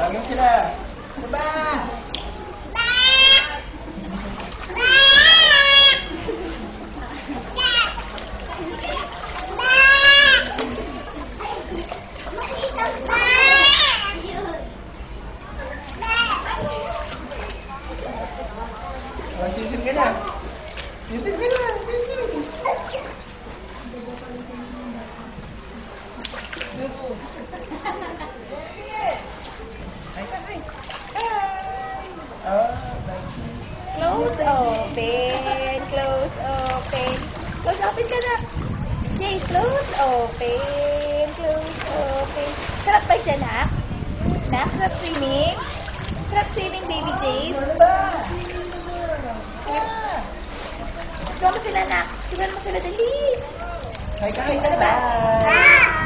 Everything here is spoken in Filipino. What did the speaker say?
Tawagin mo sila. Baba! Sisim ka na. Sisim ka na. Close open. Close open. Close open ka na. Jay, close open. Close open. Sarap ba dyan, ha? Nak, sarap swimming? Sarap swimming, baby Jays? Suwan mo sila, Nak. Suwan mo sila, dali. Hi ka, hi ka. Bye.